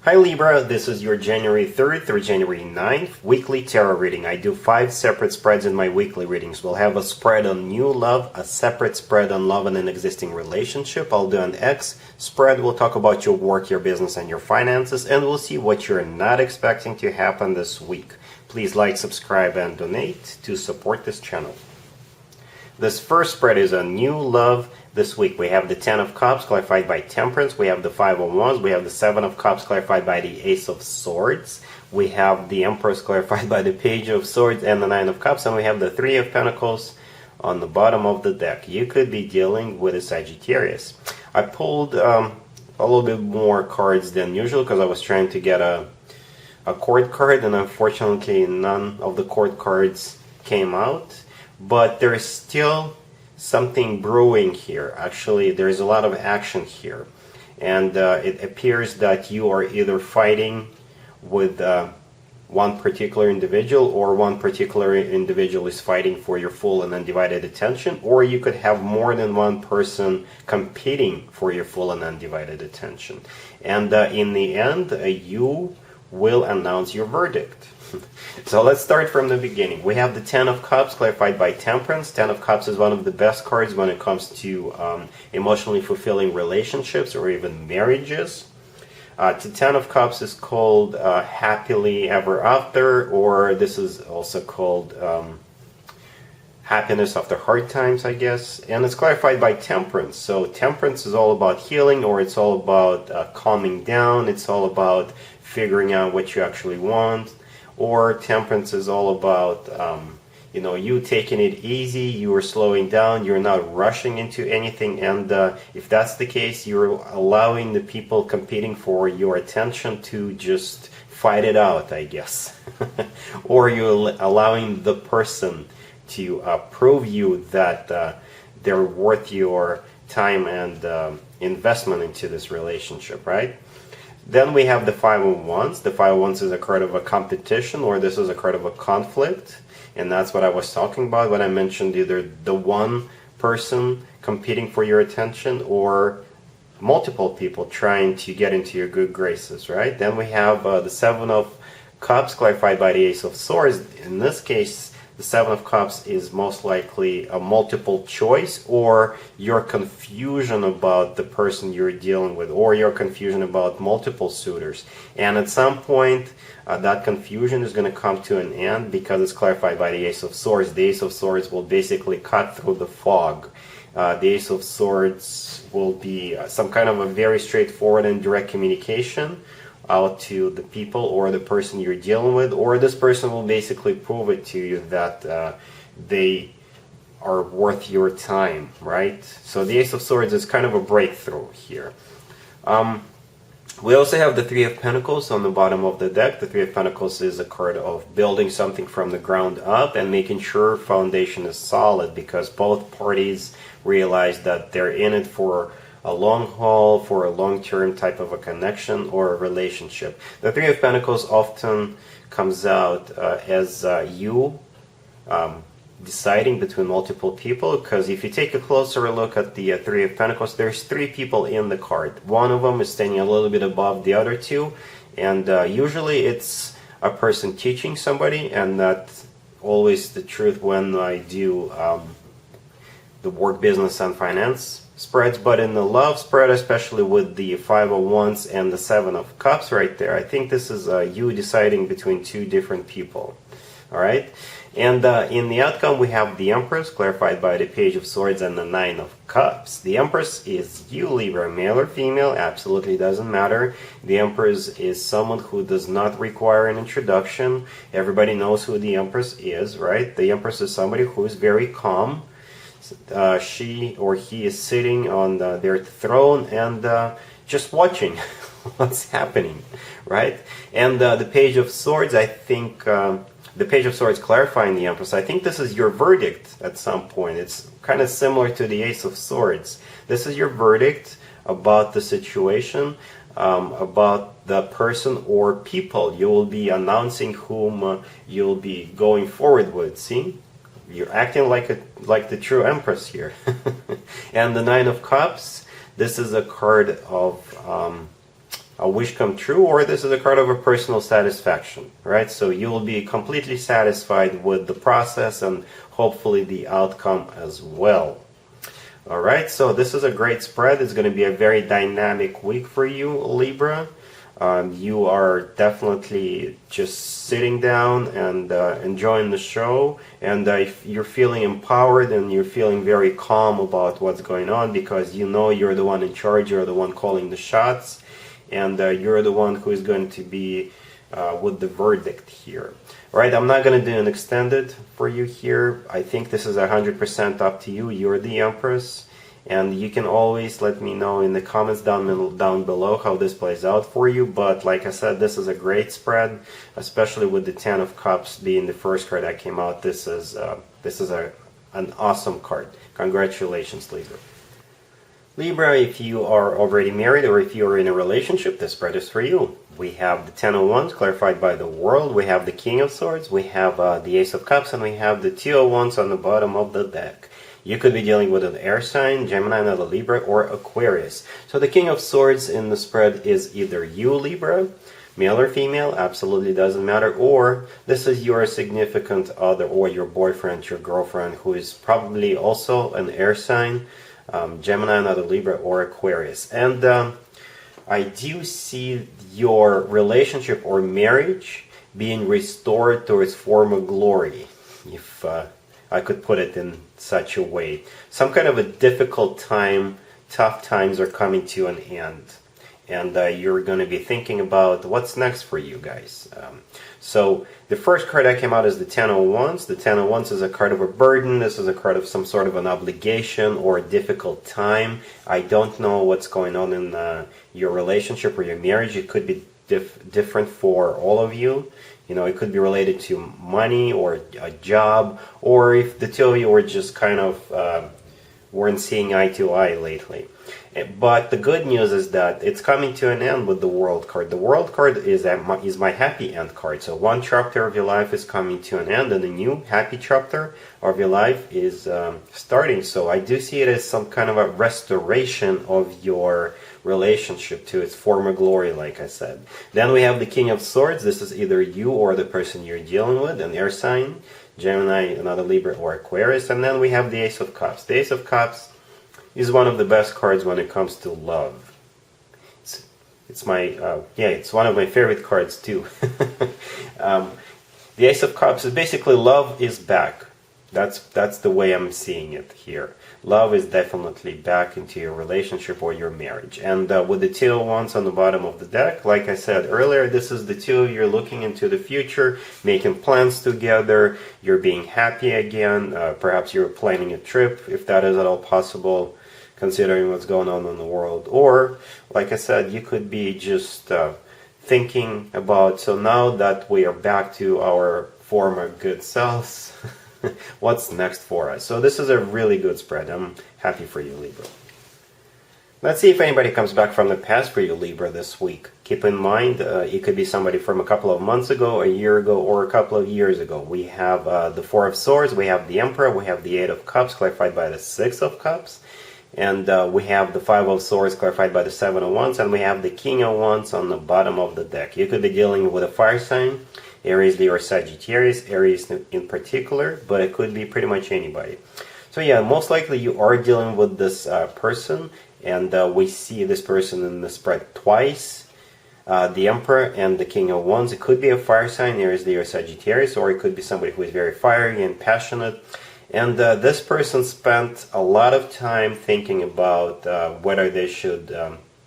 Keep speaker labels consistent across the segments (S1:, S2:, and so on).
S1: Hi Libra, this is your January 3rd through January 9th weekly tarot reading. I do 5 separate spreads in my weekly readings. We'll have a spread on new love, a separate spread on love and an existing relationship. I'll do an X spread. We'll talk about your work, your business, and your finances, and we'll see what you're not expecting to happen this week. Please like, subscribe, and donate to support this channel. This first spread is on new love this week. We have the 10 of Cups clarified by Temperance. We have the 5 of Wands. We have the 7 of Cups clarified by the Ace of Swords. We have the Empress clarified by the Page of Swords and the 9 of Cups. And we have the 3 of Pentacles on the bottom of the deck. You could be dealing with a Sagittarius. I pulled a little bit more cards than usual because I was trying to get a court card, and unfortunately none of the court cards came out. But there is still something brewing here. Actually, there is a lot of action here. And it appears that you are either fighting with one particular individual, or one particular individual is fighting for your full and undivided attention, or you could have more than one person competing for your full and undivided attention. And in the end, you will announce your verdict. So let's start from the beginning. We have the 10 of Cups clarified by Temperance. 10 of Cups is one of the best cards when it comes to emotionally fulfilling relationships or even marriages. The 10 of Cups is called Happily Ever After, or this is also called Happiness After Hard Times, I guess. And it's clarified by Temperance. So Temperance is all about healing, or it's all about calming down. It's all about figuring out what you actually want. Or Temperance is all about, you taking it easy, you are slowing down, you're not rushing into anything. And if that's the case, you're allowing the people competing for your attention to just fight it out, I guess. Or you're allowing the person to prove you that they're worth your time and investment into this relationship, right? Then we have the 5 of Wands. The 5 of Wands is a card of a competition, or this is a card of a conflict. And that's what I was talking about when I mentioned either the one person competing for your attention or multiple people trying to get into your good graces, right? Then we have the 7 of Cups clarified by the Ace of Swords. In this case, the 7 of Cups is most likely a multiple choice, or your confusion about the person you're dealing with, or your confusion about multiple suitors. And at some point, that confusion is going to come to an end because it's clarified by the Ace of Swords. The Ace of Swords will basically cut through the fog. The Ace of Swords will be some kind of a very straightforward and direct communication out to the people or the person you're dealing with, or this person will basically prove it to you that they are worth your time, right? So the Ace of Swords is kind of a breakthrough here. We also have the 3 of Pentacles on the bottom of the deck. The 3 of Pentacles is a card of building something from the ground up and making sure foundation is solid, because both parties realize that they're in it for a long haul, for a long-term type of a connection or a relationship. The 3 of Pentacles often comes out as you deciding between multiple people, because if you take a closer look at the 3 of Pentacles, there's 3 people in the card. One of them is standing a little bit above the other 2, and usually it's a person teaching somebody, and that's always the truth when I do the work, business, and finance spreads. But in the love spread, especially with the 5 of Wands and the 7 of Cups right there, I think this is you deciding between 2 different people. All right, and in the outcome we have the Empress clarified by the Page of Swords and the 9 of Cups. The Empress is you, Libra, male or female, absolutely doesn't matter. The Empress is someone who does not require an introduction. Everybody knows who the Empress is, right? The Empress is somebody who is very calm. She or he is sitting on their throne and just watching what's happening, right? And the Page of Swords, I think, the Page of Swords clarifying the Empress, I think this is your verdict at some point. It's kind of similar to the Ace of Swords. This is your verdict about the situation, about the person or people you will be announcing whom you'll be going forward with. See? You're acting like the true Empress here. And the 9 of Cups, this is a card of a wish come true, or this is a card of a personal satisfaction, right? So you will be completely satisfied with the process and hopefully the outcome as well. All right, so this is a great spread. It's going to be a very dynamic week for you, Libra. You are definitely just sitting down and enjoying the show, and if you're feeling empowered and you're feeling very calm about what's going on, because you know you're the one in charge, you're the one calling the shots, and you're the one who is going to be with the verdict here. Right, I'm not going to do an extended for you here. I think this is 100% up to you. You're the Empress. And you can always let me know in the comments down below how this plays out for you. But like I said, this is a great spread, especially with the Ten of Cups being the first card that came out. This is an awesome card. Congratulations, Libra. Libra, if you are already married or if you are in a relationship, this spread is for you. We have the Ten of Wands clarified by the World. We have the King of Swords. We have the Ace of Cups, and we have the Two of Wands on the bottom of the deck. You could be dealing with an air sign, Gemini, another Libra, or Aquarius. So the King of Swords in the spread is either you, Libra, male or female, absolutely doesn't matter, or this is your significant other or your boyfriend, your girlfriend, who is probably also an air sign, Gemini, another Libra, or Aquarius. And I do see your relationship or marriage being restored to its former glory, if I could put it in such a way. Some kind of a difficult time, tough times are coming to an end. And you're going to be thinking about what's next for you guys. So the first card that came out is the Ten of Wands. The Ten of Wands is a card of a burden. This is a card of some sort of an obligation or a difficult time. I don't know what's going on in your relationship or your marriage. It could be different for all of you. You know, it could be related to money or a job, or if the two of you were just kind of weren't seeing eye to eye lately. But the good news is that it's coming to an end with the World card. The World card is my happy end card. So one chapter of your life is coming to an end, and a new happy chapter of your life is starting. So I do see it as some kind of a restoration of your relationship to its former glory, like I said. Then we have the King of Swords. This is either you or the person you're dealing with, an air sign, Gemini, another Libra, or Aquarius. And then we have the Ace of Cups. The Ace of Cups is one of the best cards when it comes to love. It's one of my favorite cards too. The Ace of Cups is basically love is back. That's the way I'm seeing it here. Love is definitely back into your relationship or your marriage. And with the Two of Wands on the bottom of the deck, like I said earlier, this is the two of you looking into the future, making plans together, you're being happy again, perhaps you're planning a trip, if that is at all possible, considering what's going on in the world. Or, like I said, you could be just thinking about, so now that we are back to our former good selves, what's next for us? So this is a really good spread. I'm happy for you, Libra. Let's see if anybody comes back from the past for you, Libra, this week. Keep in mind, it could be somebody from a couple of months ago, a year ago, or a couple of years ago. We have the Four of Swords, we have the Emperor, we have the Eight of Cups, clarified by the Six of Cups, and we have the Five of Swords, clarified by the Seven of Wands, and we have the King of Wands on the bottom of the deck. You could be dealing with a fire sign, Aries, Leo, or Sagittarius, Aries in particular, but it could be pretty much anybody. So yeah, most likely you are dealing with this person, and we see this person in the spread twice. The Emperor and the King of Wands. It could be a fire sign, Aries, Leo, or Sagittarius, or it could be somebody who is very fiery and passionate. And this person spent a lot of time thinking about whether they should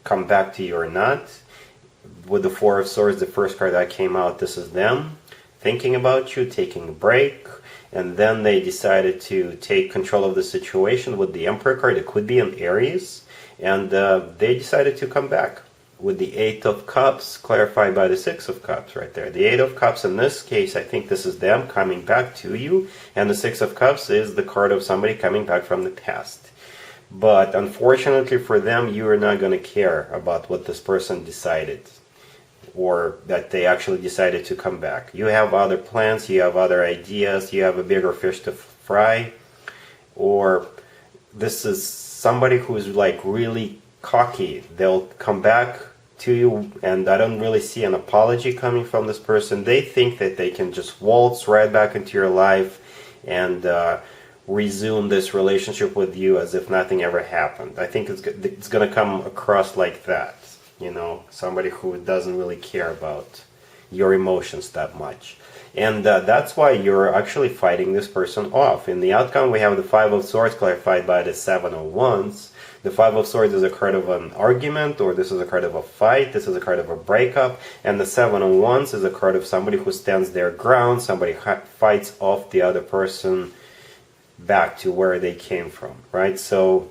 S1: come back to you or not. With the Four of Swords, the first card that came out, this is them thinking about you, taking a break, and then they decided to take control of the situation with the Emperor card. It could be an Aries, and they decided to come back with the Eight of Cups, clarified by the Six of Cups right there. The Eight of Cups, in this case, I think this is them coming back to you, and the Six of Cups is the card of somebody coming back from the past. But unfortunately for them, you are not going to care about what this person decided, or that they actually decided to come back. You have other plans, you have other ideas, you have a bigger fish to fry, or this is somebody who's like really cocky. They'll come back to you, and I don't really see an apology coming from this person. They think that they can just waltz right back into your life and resume this relationship with you as if nothing ever happened. I think it's going to come across like that, you know, somebody who doesn't really care about your emotions that much. And that's why you're actually fighting this person off. In the outcome, we have the Five of Swords clarified by the Seven of Wands. The Five of Swords is a card of an argument, or this is a card of a fight, this is a card of a breakup, and the Seven of Wands is a card of somebody who stands their ground, somebody fights off the other person back to where they came from, right? So,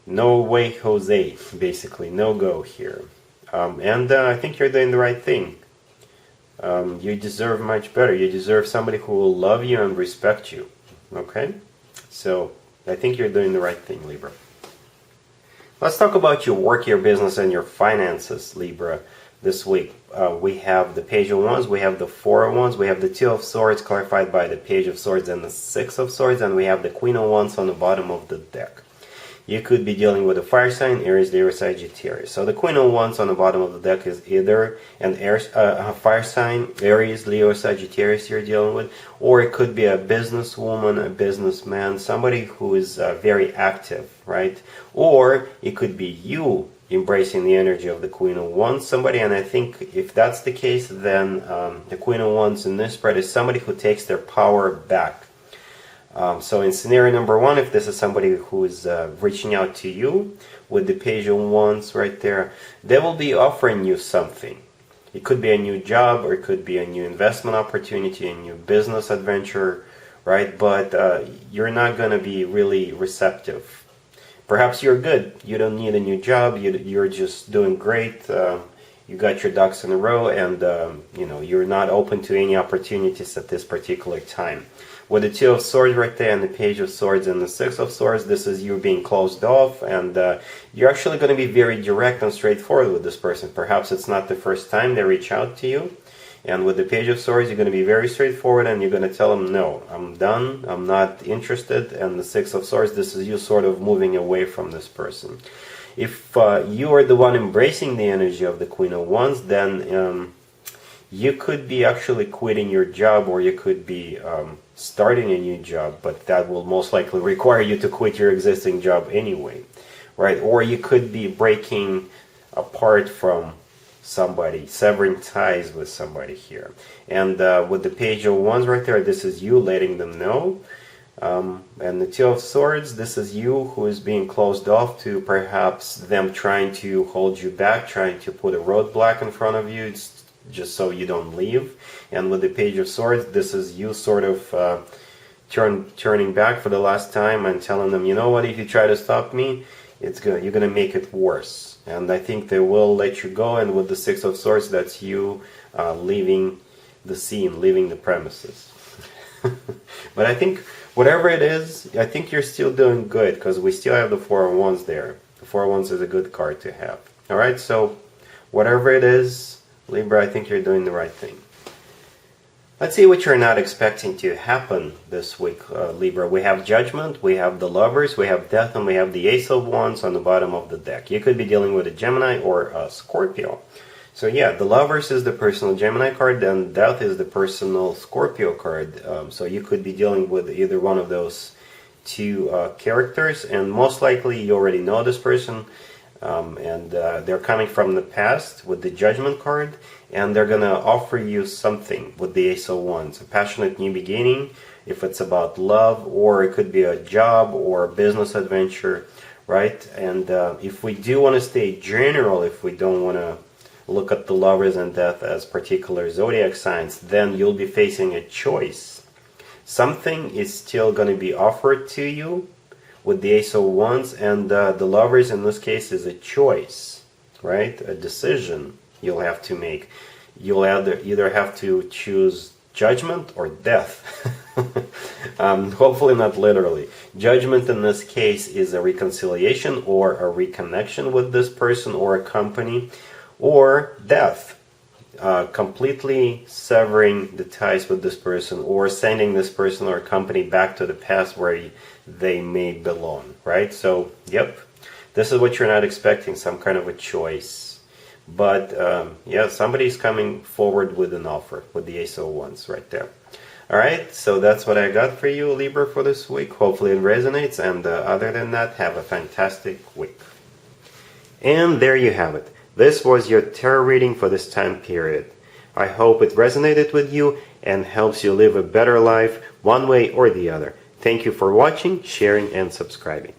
S1: no way, Jose, basically, no go here. And I think you're doing the right thing. You deserve much better. You deserve somebody who will love you and respect you. Okay? So, I think you're doing the right thing, Libra. Let's talk about your work, your business, and your finances, Libra, this week. We have the Page of Wands, we have the Four of Wands, we have the Two of Swords clarified by the Page of Swords and the Six of Swords, and we have the Queen of Wands on the bottom of the deck. You could be dealing with a fire sign, Aries, Leo, Sagittarius. So the Queen of Wands on the bottom of the deck is either a fire sign, Aries, Leo, Sagittarius you're dealing with, or it could be a businesswoman, a businessman, somebody who is very active, right? Or it could be you embracing the energy of the Queen of Wands, somebody, and I think if that's the case, then the Queen of Wands in this spread is somebody who takes their power back. So in scenario number one, if this is somebody who is reaching out to you with the Page of Wands right there, they will be offering you something. It could be a new job, or it could be a new investment opportunity, a new business adventure, right? But you're not going to be really receptive. Perhaps you're good. You don't need a new job. You're just doing great. You got your ducks in a row, and you're not open to any opportunities at this particular time. With the Two of Swords right there and the Page of Swords and the Six of Swords, this is you being closed off, and you're actually going to be very direct and straightforward with this person. Perhaps it's not the first time they reach out to you. And with the Page of Swords, you're going to be very straightforward, and you're going to tell them, no, I'm done, I'm not interested. And the Six of Swords, this is you sort of moving away from this person. If you are the one embracing the energy of the Queen of Wands, then you could be actually quitting your job, or you could be starting a new job, but that will most likely require you to quit your existing job anyway, right? Or you could be breaking apart from somebody, severing ties with somebody here. And with the Page of Wands right there, this is you letting them know. And the Two of Swords, this is you who is being closed off to perhaps them trying to hold you back, trying to put a roadblock in front of you. It's just so you don't leave. And with the Page of Swords, this is you sort of turning back for the last time and telling them, you know what, if you try to stop me, you're gonna make it worse. And I think they will let you go. And with the Six of Swords, that's you leaving the scene, leaving the premises. But I think whatever it is, I think you're still doing good, because we still have the Four of Wands there. The Four of Wands is a good card to have. Alright, so whatever it is, Libra, I think you're doing the right thing. Let's see what you're not expecting to happen this week, Libra. We have Judgment, we have the Lovers, we have Death, and we have the Ace of Wands on the bottom of the deck. You could be dealing with a Gemini or a Scorpio. So yeah, the Lovers is the personal Gemini card, and Death is the personal Scorpio card. So you could be dealing with either one of those two characters, and most likely you already know this person. And they're coming from the past with the Judgment card, and they're going to offer you something with the Ace of Wands, a passionate new beginning, if it's about love, or it could be a job or a business adventure, right? And if we do want to stay general, if we don't want to look at the Lovers and Death as particular zodiac signs, then you'll be facing a choice. Something is still going to be offered to you with the Ace of Wands, and the Lovers in this case is a choice, right? A decision you'll have to make. You'll either have to choose judgment or death. Hopefully not literally. Judgment in this case is a reconciliation or a reconnection with this person or a company, or death, completely severing the ties with this person, or sending this person or company back to the past where they may belong, right? So, yep, this is what you're not expecting, some kind of a choice. But yeah, somebody's coming forward with an offer with the Ace of Wands right there. All right, so that's what I got for you, Libra, for this week. Hopefully it resonates, and other than that, have a fantastic week. And there you have it. This was your tarot reading for this time period. I hope it resonated with you and helps you live a better life one way or the other. Thank you for watching, sharing, and subscribing.